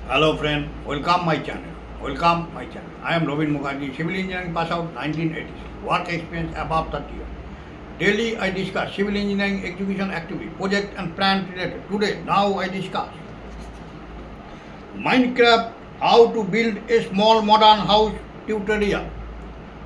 Hello friend, welcome my channel. Welcome my channel. I am Robin Mukherjee, civil engineering pass out 1986. Work experience above 30 years. Daily I discuss civil engineering execution activity, project and plan related. Today, now I discuss Minecraft, how to build a small modern house tutorial.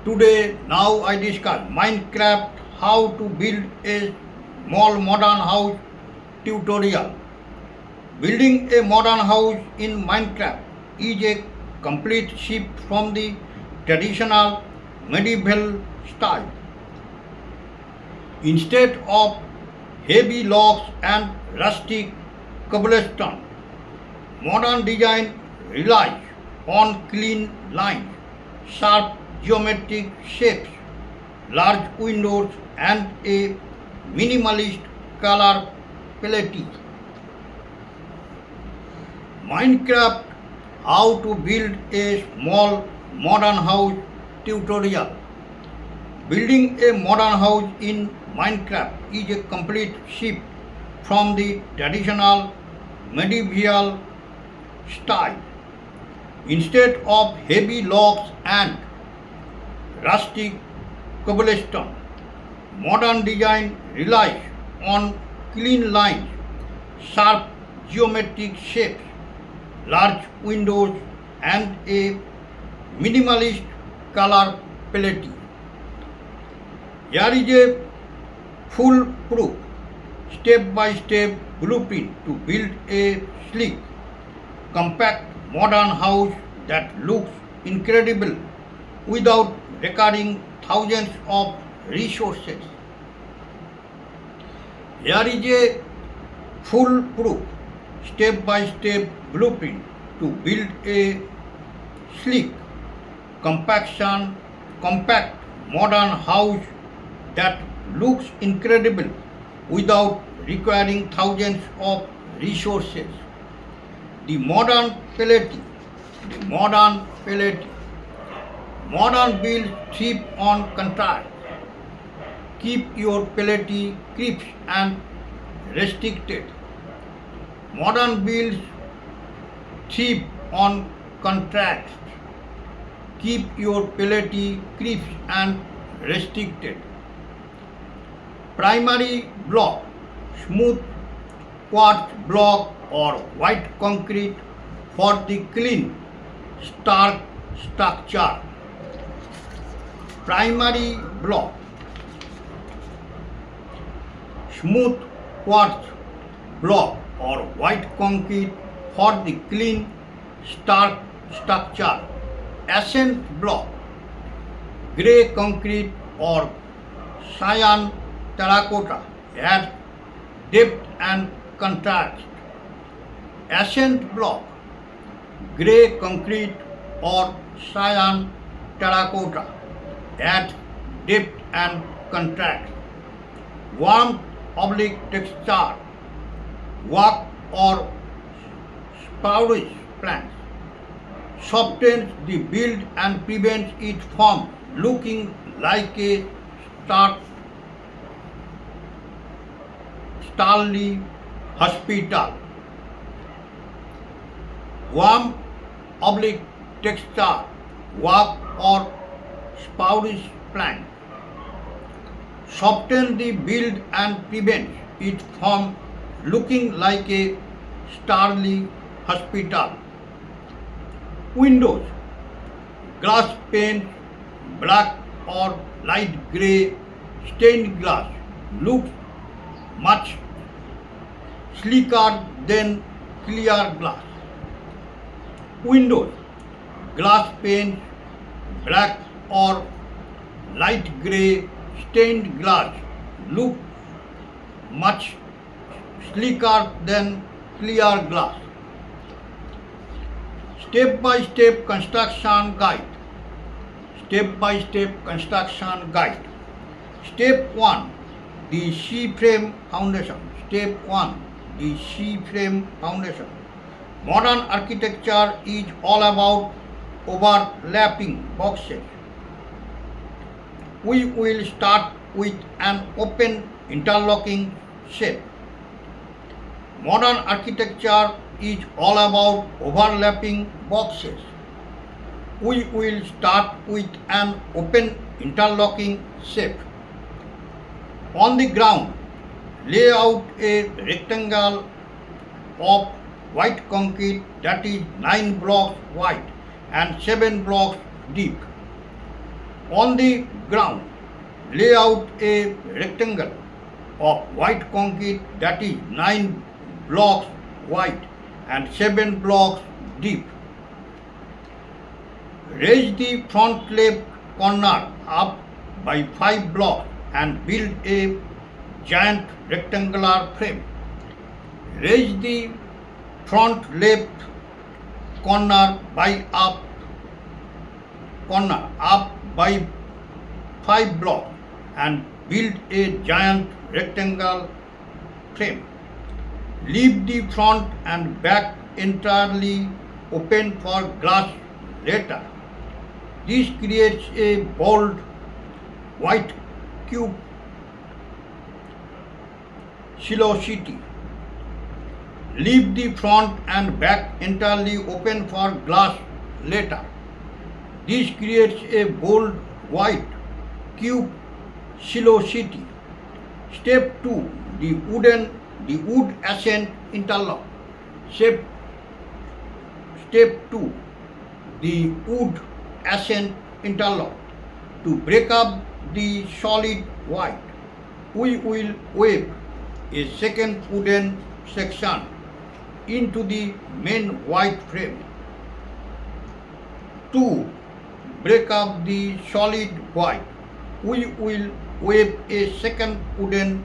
Today, now I discuss Minecraft, how to build a small modern house tutorial. Building a modern house in Minecraft is a complete shift from the traditional medieval style. Instead of heavy logs and rustic cobblestone, modern design relies on clean lines, sharp geometric shapes, large windows, and a minimalist color palette. Minecraft, how to build a small modern house tutorial. Building a modern house in Minecraft is a complete shift from the traditional medieval style. Instead of heavy logs and rustic cobblestone, modern design relies on clean lines, sharp geometric shapes, large windows, and a minimalist color palette. Here is a foolproof step-by-step blueprint to build a sleek, compact modern house that looks incredible without requiring thousands of resources. Here is a foolproof step-by-step blueprint to build a sleek, compact modern house that looks incredible without requiring thousands of resources. The modern palette, modern builds thrive on contrast. Keep your palette crisp and restricted. Modern builds thrive on contrast. Keep your palette crisp and restricted. Primary block, smooth quartz block or white concrete for the clean, stark structure. Primary block, smooth quartz block or white concrete for the clean, stark structure. Accent block, grey concrete or cyan terracotta adds depth and contrast. Accent block, grey concrete or cyan terracotta adds depth and contrast. Warmth oblique texture, work or spruce plants softens the build and prevents it from looking like a starly hospital. Warm oblique texture, work or spruce plant softens the build and prevents it from looking like a starly hospital. Windows, glass pane, black or light grey stained glass looks much sleeker than clear glass. Windows, glass pane, black or light grey stained glass look much sleeker than clear glass. Step-by-step construction guide. Step-by-step construction guide. Step 1. The C-frame foundation. Step 1. The C-frame foundation. Modern architecture is all about overlapping boxes. We will start with an open interlocking shape. Modern architecture is all about overlapping boxes. We will start with an open interlocking shape. On the ground, lay out a rectangle of white concrete that is 9 blocks wide and 7 blocks deep. On the ground, lay out a rectangle of white concrete that is 9 blocks wide and 7 blocks deep. Raise the front left corner up by 5 blocks and build a giant rectangular frame. Raise the front left corner up by 5 blocks and build a giant rectangle frame. Leave the front and back entirely open for glass later. This creates a bold white cube velocity. Leave the front and back entirely open for glass later. This creates a bold white cube velocity. Step 2. The wood accent interlock. Step 2. The wood accent interlock. To break up the solid white, we will wave a second wooden section into the main white frame. To break up the solid white, we will wave a second wooden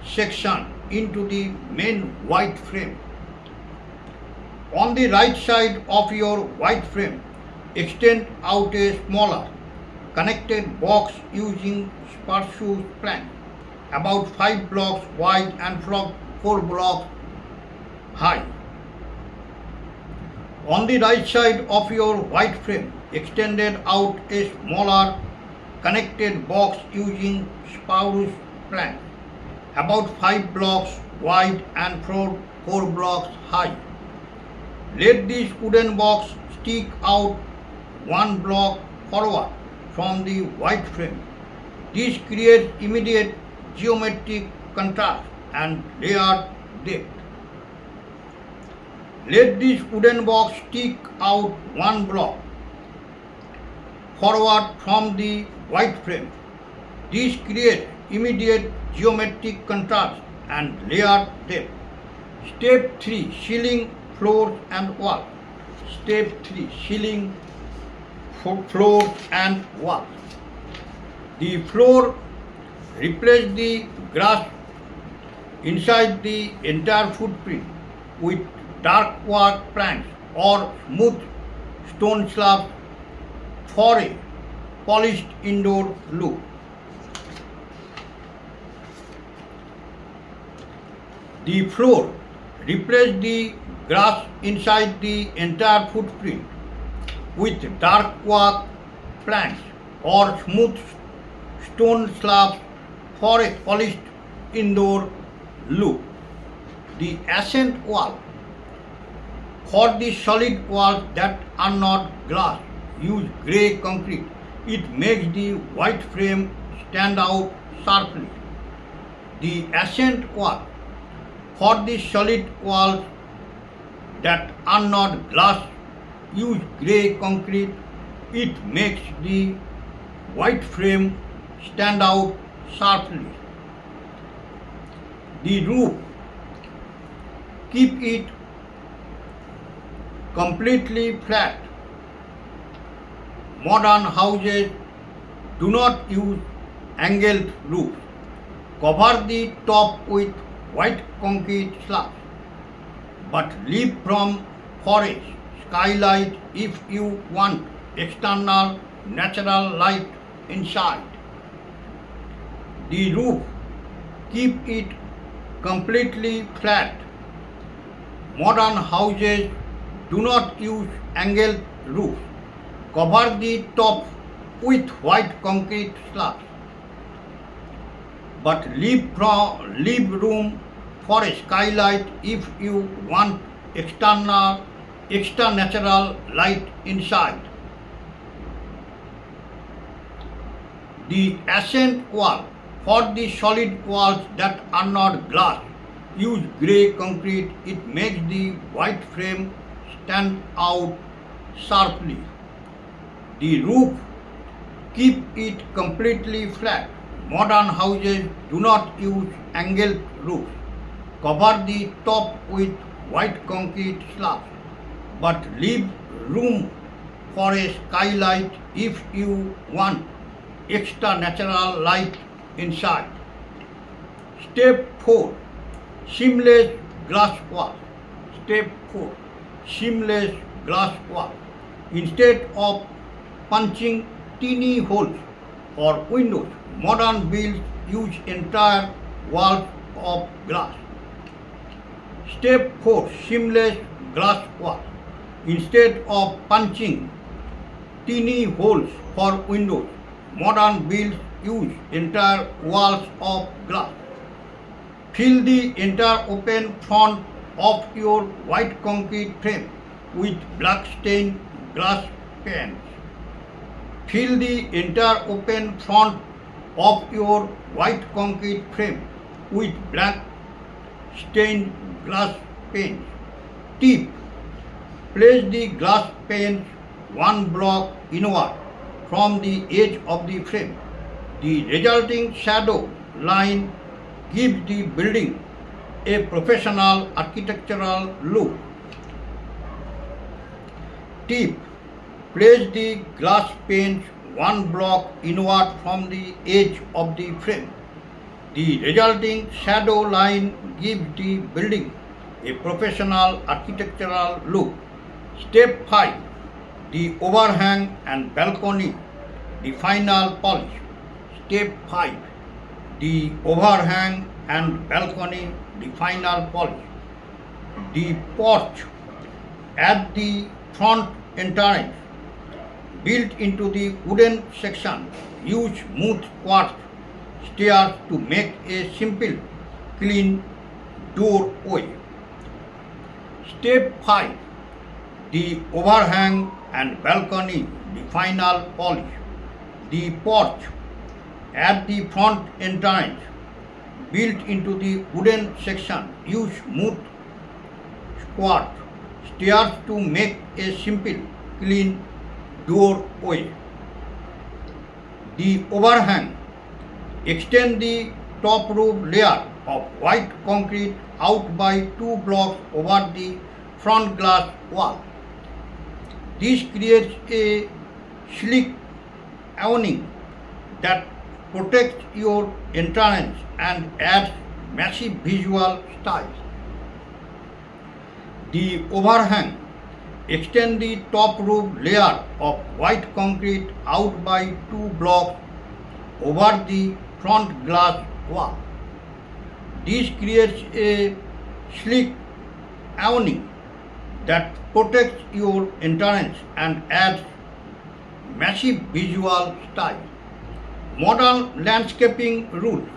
section into the main white frame. On the right side of your white frame, extend out a smaller connected box using spruce plank about 5 blocks wide and 4 blocks high. On the right side of your white frame, extended out a smaller connected box using spruce plank about 5 blocks wide and 4 blocks high. Let this wooden box stick out 1 block forward from the white frame. This creates immediate geometric contrast and layered depth. Let this wooden box stick out 1 block forward from the white frame. This creates immediate geometric contrast and layered depth. Step 3. Ceiling, floors and walls. Step 3. Ceiling, floors and walls. The floor, replace the grass inside the entire footprint with dark work planks or smooth stone slabs for a polished indoor look. The floor, replace the grass inside the entire footprint with dark work planks or smooth stone slabs for a polished indoor look. The accent wall, for the solid walls that are not glass, use grey concrete. It makes the white frame stand out sharply. The accent wall, for the solid walls that are not glass, use grey concrete. It makes the white frame stand out sharply. The roof, keep it completely flat. Modern houses do not use angled roofs. Cover the top with white concrete slabs, but leave from forest skylight if you want external natural light inside. The roof, keep it completely flat. Modern houses do not use angled roofs. Cover the top with white concrete slabs, but leave room for a skylight if you want extra natural light inside. The accent wall. For the solid walls that are not glass, use grey concrete. It makes the white frame stand out sharply. The roof. Keep it completely flat. Modern houses do not use angled roofs. Cover the top with white concrete slabs, but leave room for a skylight if you want extra natural light inside. Step 4. Seamless glass wall. Step 4. Seamless glass wall. Instead of punching teeny holes or windows, modern builds use entire walls of glass. Step 4. Seamless glass wall. Instead of punching teeny holes for windows, modern builds use entire walls of glass. Fill the entire open front of your white concrete frame with black stained glass paints. Fill the entire open front of your white concrete frame with black stained glass paints. Tip. Place the glass paints one block inward from the edge of the frame. The resulting shadow line gives the building a professional architectural look. Tip. Place the glass paints one block inward from the edge of the frame. The resulting shadow line gives the building a professional architectural look. Step 5. The overhang and balcony, the final polish. Step 5. The overhang and balcony, the final polish. The porch at the front entrance, built into the wooden section. Use smooth quartz stairs to make a simple, clean doorway. Step 5. The overhang and balcony, the final polish. The porch at the front entrance, built into the wooden section. Use smooth quartz stairs to make a simple, clean doorway. The overhang. Extend the top roof layer of white concrete out by 2 blocks over the front glass wall. This creates a sleek awning that protects your entrance and adds massive visual style. The overhang. Extend the top roof layer of white concrete out by 2 blocks over the front glass wall. This creates a sleek awning that protects your entrance and adds massive visual style. Modern landscaping rules.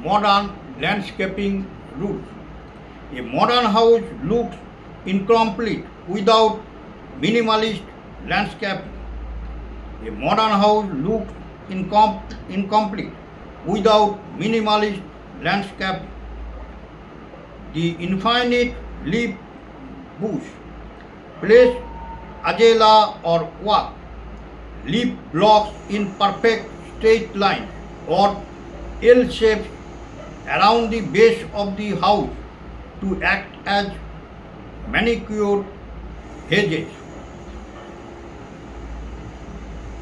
Modern landscaping rules. A modern house looks incomplete without minimalist landscaping. A modern house looks incomplete without minimalist landscaping. The infinite leaf bush. Place azalea or oak leaf blocks in perfect straight line or L shape around the base of the house to act as manicured hedges.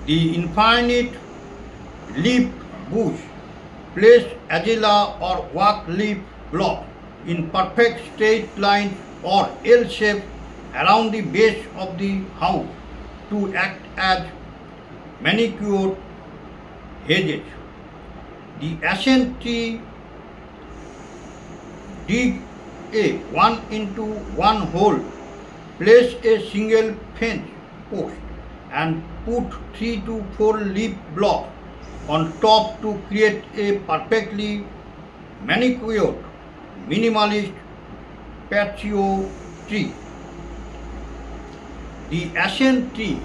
The infinite leaf bush. Place azalea or oak leaf blocks in perfect straight lines or L shape around the base of the house to act as manicured hedges. The ascent tree. Dig a 1-into-1 hole. Place a single fence post and put 3 to 4 leaf blocks on top to create a perfectly manicured minimalist patio tree. The ascent tree.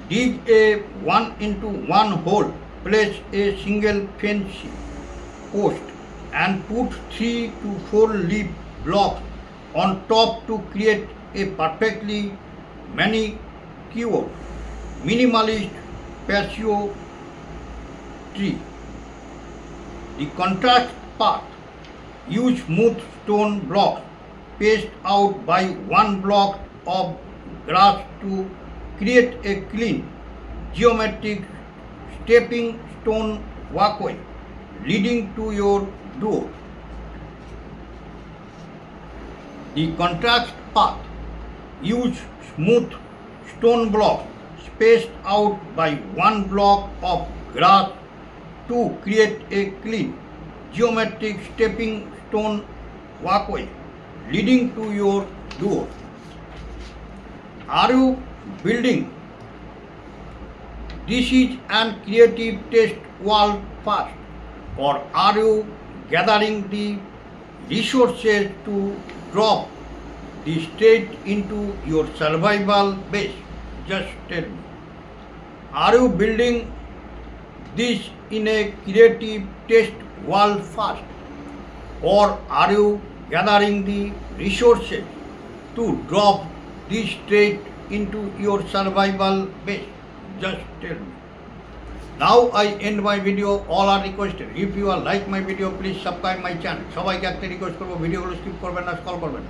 Dig a 1x1 hole, place a single fence post and put 3 to 4 leaf blocks on top to create a perfectly manicured, minimalist patio tree. The contrast part. Use smooth stone blocks spaced out by 1 block of grass to create a clean, geometric stepping stone walkway leading to your door. The contrast path. Use smooth stone blocks spaced out by 1 block of grass to create a clean, geometric stepping stone walkway leading to your door. Are you building? This is an creative test world first, or are you gathering the resources to drop the state into your survival base? Just tell me. Are you building this in a creative test world first, or are you gathering the resources to drop this state into your survival base? Just tell me. Now I end my video. All are requested. If you are like my video, please subscribe my channel. সবাইকে একটা request করবো, ভিডিওগুলো skip করবেন না, scroll করবেন,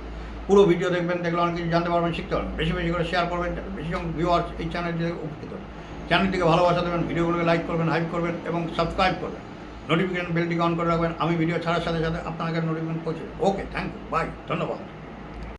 পুরো video দেখবেন, দেখলে অনেক কিছু জানতে পারবেন, শিখতে পারবেন। বেশি বেশি করে শেয়ার করবেন, বেশি জন ভিউয়ার্স এই চ্যানেলটিতে উপকৃত হবে। চ্যানেলটিকে ভালোবাসা দেবেন, ভিডিওগুলোকে লাইক করবেন, হাইপ করবেন এবং সাবস্ক্রাইব করবেন। নোটিফিকেশন বেলটিকে অন করে রাখবেন। আমি ভিডিও ছাড়ার সাথে সাথে আপনার কাছে নোটিফিকেশন পৌঁছে। ওকে, থ্যাংক ইউ, বাই, ধন্যবাদ।